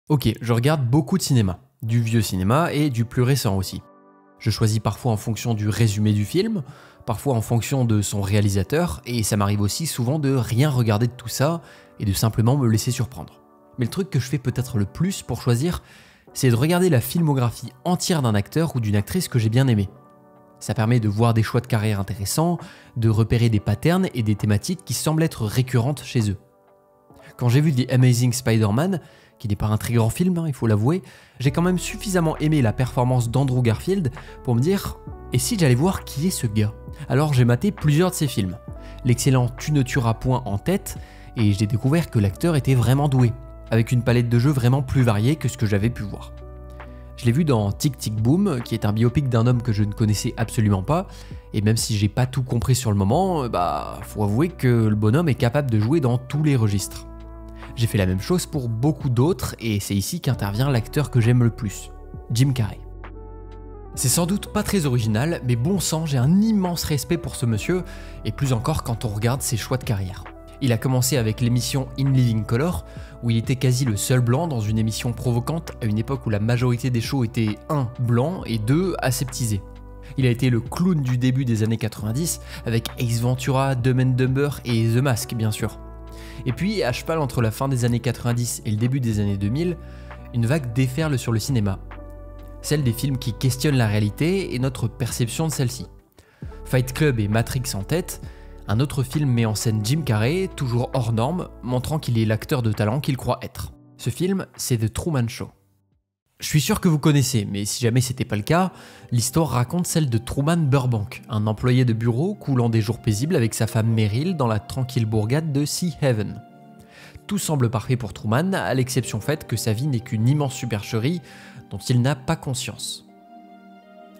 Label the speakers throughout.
Speaker 1: Ok, je regarde beaucoup de cinéma, du vieux cinéma et du plus récent aussi. Je choisis parfois en fonction du résumé du film, parfois en fonction de son réalisateur, et ça m'arrive aussi souvent de rien regarder de tout ça et de simplement me laisser surprendre. Mais le truc que je fais peut-être le plus pour choisir, c'est de regarder la filmographie entière d'un acteur ou d'une actrice que j'ai bien aimé. Ça permet de voir des choix de carrière intéressants, de repérer des patterns et des thématiques qui semblent être récurrentes chez eux. Quand j'ai vu The Amazing Spider-Man, qui n'est pas un très grand film, il faut l'avouer, j'ai quand même suffisamment aimé la performance d'Andrew Garfield pour me dire « Et si j'allais voir qui est ce gars ?» Alors j'ai maté plusieurs de ses films. L'excellent Tu ne tueras point en tête, et j'ai découvert que l'acteur était vraiment doué, avec une palette de jeux vraiment plus variée que ce que j'avais pu voir. Je l'ai vu dans Tic Tic Boom, qui est un biopic d'un homme que je ne connaissais absolument pas, et même si j'ai pas tout compris sur le moment, faut avouer que le bonhomme est capable de jouer dans tous les registres. J'ai fait la même chose pour beaucoup d'autres, et c'est ici qu'intervient l'acteur que j'aime le plus, Jim Carrey. C'est sans doute pas très original, mais bon sang, j'ai un immense respect pour ce monsieur, et plus encore quand on regarde ses choix de carrière. Il a commencé avec l'émission In Living Color, où il était quasi le seul blanc dans une émission provocante à une époque où la majorité des shows étaient 1. Blancs et 2. Aseptisés. Il a été le clown du début des années 90, avec Ace Ventura, Dumb and Dumber et The Mask bien sûr. Et puis, à cheval entre la fin des années 90 et le début des années 2000, une vague déferle sur le cinéma. Celle des films qui questionnent la réalité et notre perception de celle-ci. Fight Club et Matrix en tête, un autre film met en scène Jim Carrey, toujours hors norme, montrant qu'il est l'acteur de talent qu'il croit être. Ce film, c'est The Truman Show. Je suis sûr que vous connaissez, mais si jamais c'était pas le cas, l'histoire raconte celle de Truman Burbank, un employé de bureau coulant des jours paisibles avec sa femme Meryl dans la tranquille bourgade de Sea Haven. Tout semble parfait pour Truman, à l'exception faite que sa vie n'est qu'une immense supercherie dont il n'a pas conscience.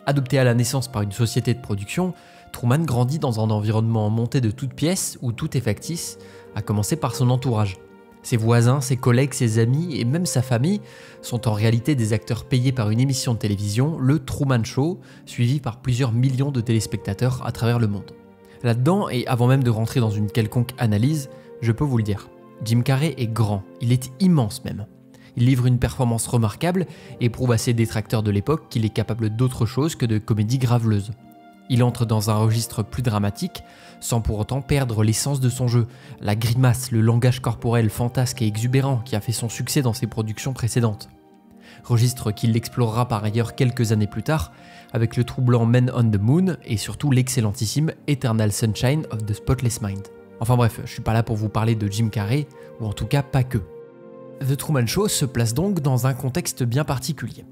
Speaker 1: Adopté à la naissance par une société de production, Truman grandit dans un environnement monté de toutes pièces où tout est factice, à commencer par son entourage. Ses voisins, ses collègues, ses amis et même sa famille sont en réalité des acteurs payés par une émission de télévision, le Truman Show, suivi par plusieurs millions de téléspectateurs à travers le monde. Là-dedans, et avant même de rentrer dans une quelconque analyse, je peux vous le dire, Jim Carrey est grand, il est immense même. Il livre une performance remarquable et prouve à ses détracteurs de l'époque qu'il est capable d'autre chose que de comédie graveleuse. Il entre dans un registre plus dramatique, sans pour autant perdre l'essence de son jeu, la grimace, le langage corporel fantasque et exubérant qui a fait son succès dans ses productions précédentes. Registre qu'il explorera par ailleurs quelques années plus tard, avec le troublant Men on the Moon et surtout l'excellentissime Eternal Sunshine of the Spotless Mind. Enfin bref, je suis pas là pour vous parler de Jim Carrey, ou en tout cas pas que. The Truman Show se place donc dans un contexte bien particulier.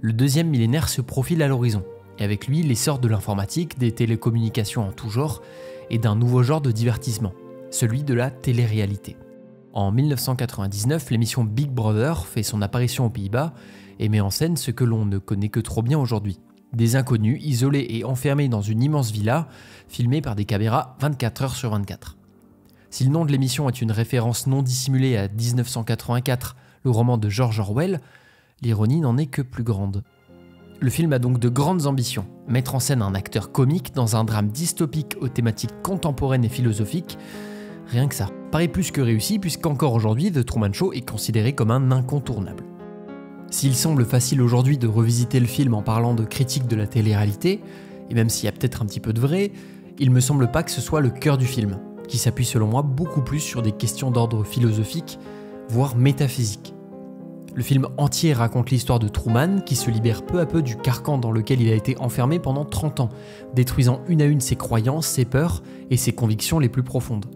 Speaker 1: Le deuxième millénaire se profile à l'horizon. Et avec lui, l'essor de l'informatique, des télécommunications en tout genre, et d'un nouveau genre de divertissement, celui de la télé-réalité. En 1999, l'émission Big Brother fait son apparition aux Pays-Bas et met en scène ce que l'on ne connaît que trop bien aujourd'hui. Des inconnus isolés et enfermés dans une immense villa, filmés par des caméras 24 heures sur 24. Si le nom de l'émission est une référence non dissimulée à 1984, le roman de George Orwell, l'ironie n'en est que plus grande. Le film a donc de grandes ambitions, mettre en scène un acteur comique dans un drame dystopique aux thématiques contemporaines et philosophiques, rien que ça. Paraît plus que réussi puisqu'encore aujourd'hui, The Truman Show est considéré comme un incontournable. S'il semble facile aujourd'hui de revisiter le film en parlant de critique de la télé-réalité, et même s'il y a peut-être un petit peu de vrai, il me semble pas que ce soit le cœur du film, qui s'appuie selon moi beaucoup plus sur des questions d'ordre philosophique, voire métaphysique. Le film entier raconte l'histoire de Truman qui se libère peu à peu du carcan dans lequel il a été enfermé pendant 30 ans, détruisant une à une ses croyances, ses peurs et ses convictions les plus profondes.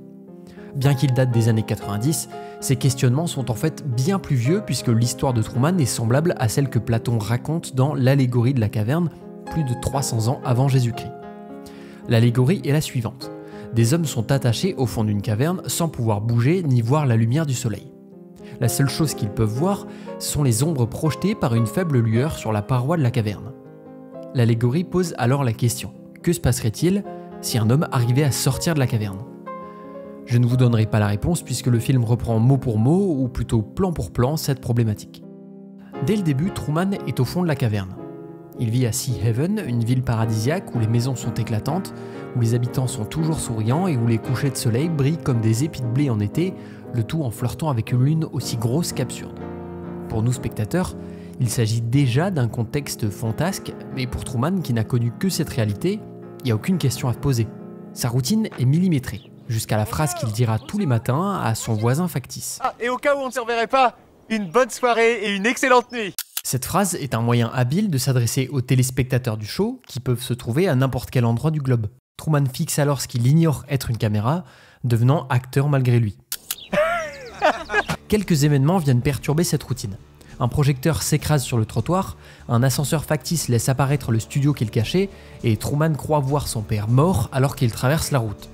Speaker 1: Bien qu'il date des années 90, ces questionnements sont en fait bien plus vieux puisque l'histoire de Truman est semblable à celle que Platon raconte dans l'allégorie de la caverne, plus de 300 ans avant Jésus-Christ. L'allégorie est la suivante. Des hommes sont attachés au fond d'une caverne sans pouvoir bouger ni voir la lumière du soleil. La seule chose qu'ils peuvent voir sont les ombres projetées par une faible lueur sur la paroi de la caverne. L'allégorie pose alors la question, que se passerait-il si un homme arrivait à sortir de la caverne ? Je ne vous donnerai pas la réponse puisque le film reprend mot pour mot, ou plutôt plan pour plan, cette problématique. Dès le début, Truman est au fond de la caverne. Il vit à Sea Haven, une ville paradisiaque où les maisons sont éclatantes, où les habitants sont toujours souriants et où les couchers de soleil brillent comme des épis de blé en été, le tout en flirtant avec une lune aussi grosse qu'absurde. Pour nous spectateurs, il s'agit déjà d'un contexte fantasque, mais pour Truman qui n'a connu que cette réalité, il n'y a aucune question à se poser. Sa routine est millimétrée, jusqu'à la phrase qu'il dira tous les matins à son voisin factice.
Speaker 2: Ah, et au cas où on ne se reverrait pas, une bonne soirée et une excellente nuit.
Speaker 1: Cette phrase est un moyen habile de s'adresser aux téléspectateurs du show qui peuvent se trouver à n'importe quel endroit du globe. Truman fixe alors ce qu'il ignore être une caméra, devenant acteur malgré lui. Quelques événements viennent perturber cette routine. Un projecteur s'écrase sur le trottoir, un ascenseur factice laisse apparaître le studio qu'il cachait, et Truman croit voir son père mort alors qu'il traverse la route.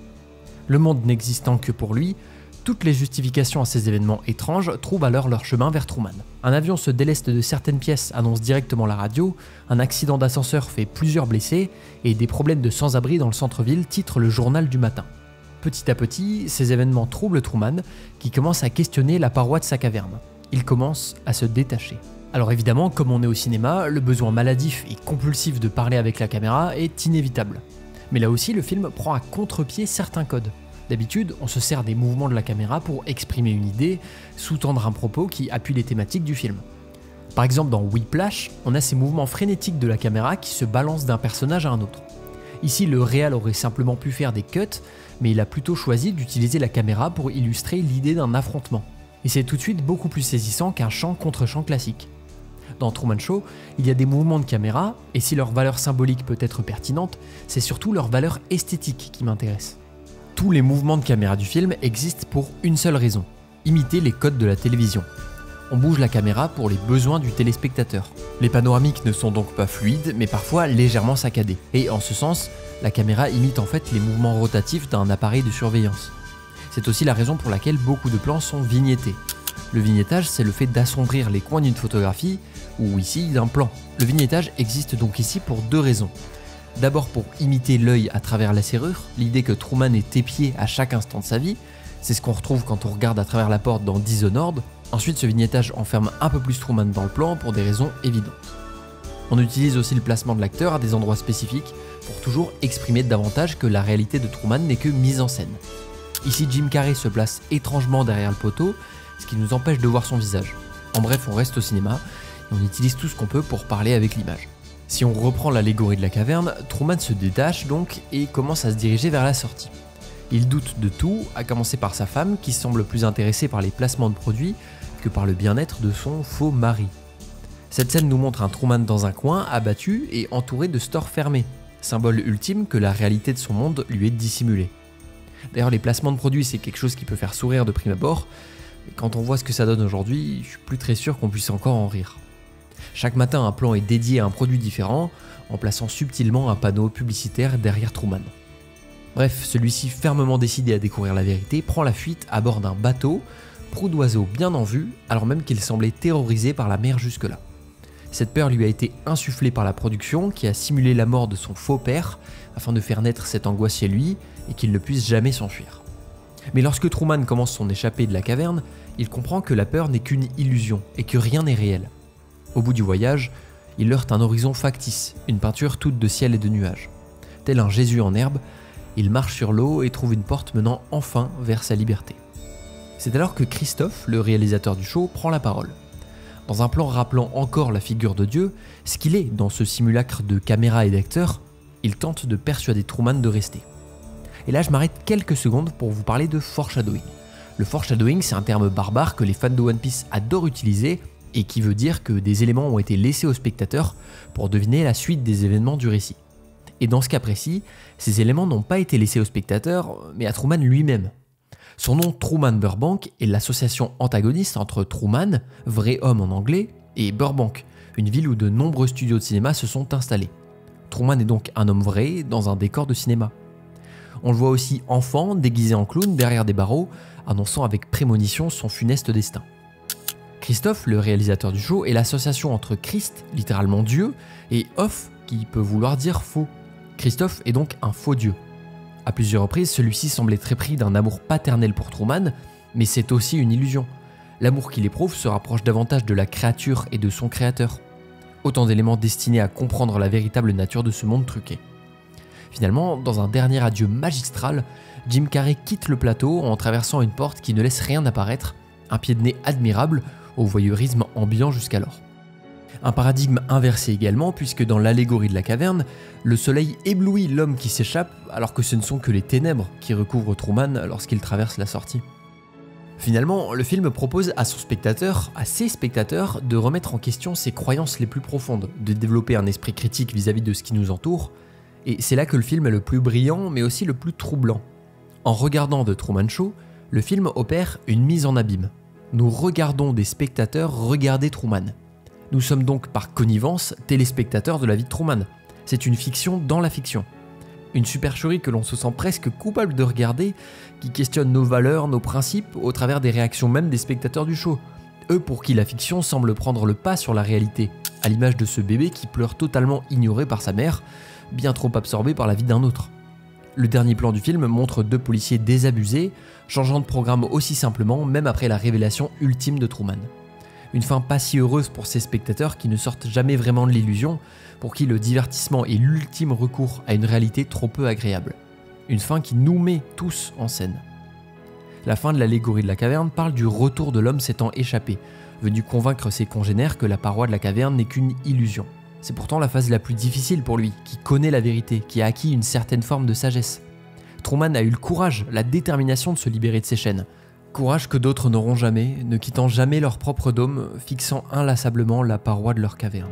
Speaker 1: Le monde n'existant que pour lui, toutes les justifications à ces événements étranges trouvent alors leur chemin vers Truman. Un avion se déleste de certaines pièces, annonce directement la radio, un accident d'ascenseur fait plusieurs blessés, et des problèmes de sans-abri dans le centre-ville titrent le journal du matin. Petit à petit, ces événements troublent Truman, qui commence à questionner la paroi de sa caverne. Il commence à se détacher. Alors évidemment, comme on est au cinéma, le besoin maladif et compulsif de parler avec la caméra est inévitable. Mais là aussi, le film prend à contre-pied certains codes. D'habitude, on se sert des mouvements de la caméra pour exprimer une idée, sous-tendre un propos qui appuie les thématiques du film. Par exemple, dans Whiplash, on a ces mouvements frénétiques de la caméra qui se balancent d'un personnage à un autre. Ici, le réal aurait simplement pu faire des cuts, mais il a plutôt choisi d'utiliser la caméra pour illustrer l'idée d'un affrontement. Et c'est tout de suite beaucoup plus saisissant qu'un chant contre chant classique. Dans Truman Show, il y a des mouvements de caméra, et si leur valeur symbolique peut être pertinente, c'est surtout leur valeur esthétique qui m'intéresse. Tous les mouvements de caméra du film existent pour une seule raison, imiter les codes de la télévision. On bouge la caméra pour les besoins du téléspectateur. Les panoramiques ne sont donc pas fluides, mais parfois légèrement saccadés. Et en ce sens, la caméra imite en fait les mouvements rotatifs d'un appareil de surveillance. C'est aussi la raison pour laquelle beaucoup de plans sont vignettés. Le vignettage, c'est le fait d'assombrir les coins d'une photographie, ou ici d'un plan. Le vignettage existe donc ici pour deux raisons. D'abord pour imiter l'œil à travers la serrure, l'idée que Truman est épié à chaque instant de sa vie, c'est ce qu'on retrouve quand on regarde à travers la porte dans Dishonored. Ensuite, ce vignettage enferme un peu plus Truman dans le plan pour des raisons évidentes. On utilise aussi le placement de l'acteur à des endroits spécifiques pour toujours exprimer davantage que la réalité de Truman n'est que mise en scène. Ici, Jim Carrey se place étrangement derrière le poteau, ce qui nous empêche de voir son visage. En bref, on reste au cinéma et on utilise tout ce qu'on peut pour parler avec l'image. Si on reprend l'allégorie de la caverne, Truman se détache donc et commence à se diriger vers la sortie. Il doute de tout, à commencer par sa femme qui semble plus intéressée par les placements de produits que par le bien-être de son faux mari. Cette scène nous montre un Truman dans un coin, abattu et entouré de stores fermés, symbole ultime que la réalité de son monde lui est dissimulée. D'ailleurs, les placements de produits, c'est quelque chose qui peut faire sourire de prime abord, mais quand on voit ce que ça donne aujourd'hui, je suis plus très sûr qu'on puisse encore en rire. Chaque matin, un plan est dédié à un produit différent, en plaçant subtilement un panneau publicitaire derrière Truman. Bref, celui-ci fermement décidé à découvrir la vérité prend la fuite à bord d'un bateau, proue d'oiseau bien en vue, alors même qu'il semblait terrorisé par la mer jusque-là. Cette peur lui a été insufflée par la production qui a simulé la mort de son faux père afin de faire naître cette angoisse chez lui et qu'il ne puisse jamais s'enfuir. Mais lorsque Truman commence son échappée de la caverne, il comprend que la peur n'est qu'une illusion et que rien n'est réel. Au bout du voyage, il heurte un horizon factice, une peinture toute de ciel et de nuages. Tel un Jésus en herbe, il marche sur l'eau et trouve une porte menant enfin vers sa liberté. C'est alors que Christophe, le réalisateur du show, prend la parole. Dans un plan rappelant encore la figure de Dieu, ce qu'il est dans ce simulacre de caméra et d'acteur, il tente de persuader Truman de rester. Et là je m'arrête quelques secondes pour vous parler de foreshadowing. Le foreshadowing, c'est un terme barbare que les fans de One Piece adorent utiliser et qui veut dire que des éléments ont été laissés au spectateur pour deviner la suite des événements du récit. Et dans ce cas précis, ces éléments n'ont pas été laissés au spectateur, mais à Truman lui-même. Son nom Truman Burbank est l'association antagoniste entre Truman, vrai homme en anglais, et Burbank, une ville où de nombreux studios de cinéma se sont installés. Truman est donc un homme vrai dans un décor de cinéma. On le voit aussi enfant, déguisé en clown derrière des barreaux, annonçant avec prémonition son funeste destin. Christophe, le réalisateur du show, est l'association entre Christ, littéralement Dieu, et Off, qui peut vouloir dire faux. Christophe est donc un faux Dieu. À plusieurs reprises, celui-ci semblait très pris d'un amour paternel pour Truman, mais c'est aussi une illusion. L'amour qu'il éprouve se rapproche davantage de la créature et de son créateur. Autant d'éléments destinés à comprendre la véritable nature de ce monde truqué. Finalement, dans un dernier adieu magistral, Jim Carrey quitte le plateau en traversant une porte qui ne laisse rien apparaître, un pied de nez admirable au voyeurisme ambiant jusqu'alors. Un paradigme inversé également, puisque dans l'allégorie de la caverne, le soleil éblouit l'homme qui s'échappe, alors que ce ne sont que les ténèbres qui recouvrent Truman lorsqu'il traverse la sortie. Finalement, le film propose à ses spectateurs, de remettre en question ses croyances les plus profondes, de développer un esprit critique vis-à-vis de ce qui nous entoure, et c'est là que le film est le plus brillant, mais aussi le plus troublant. En regardant The Truman Show, le film opère une mise en abîme. Nous regardons des spectateurs regarder Truman. Nous sommes donc par connivence téléspectateurs de la vie de Truman. C'est une fiction dans la fiction. Une supercherie que l'on se sent presque coupable de regarder, qui questionne nos valeurs, nos principes, au travers des réactions même des spectateurs du show. Eux pour qui la fiction semble prendre le pas sur la réalité, à l'image de ce bébé qui pleure totalement ignoré par sa mère, bien trop absorbé par la vie d'un autre. Le dernier plan du film montre 2 policiers désabusés, changeant de programme aussi simplement, même après la révélation ultime de Truman. Une fin pas si heureuse pour ces spectateurs qui ne sortent jamais vraiment de l'illusion, pour qui le divertissement est l'ultime recours à une réalité trop peu agréable. Une fin qui nous met tous en scène. La fin de l'allégorie de la caverne parle du retour de l'homme s'étant échappé, venu convaincre ses congénères que la paroi de la caverne n'est qu'une illusion. C'est pourtant la phase la plus difficile pour lui, qui connaît la vérité, qui a acquis une certaine forme de sagesse. Truman a eu le courage, la détermination de se libérer de ses chaînes. Courage que d'autres n'auront jamais, ne quittant jamais leur propre dôme, fixant inlassablement la paroi de leur caverne.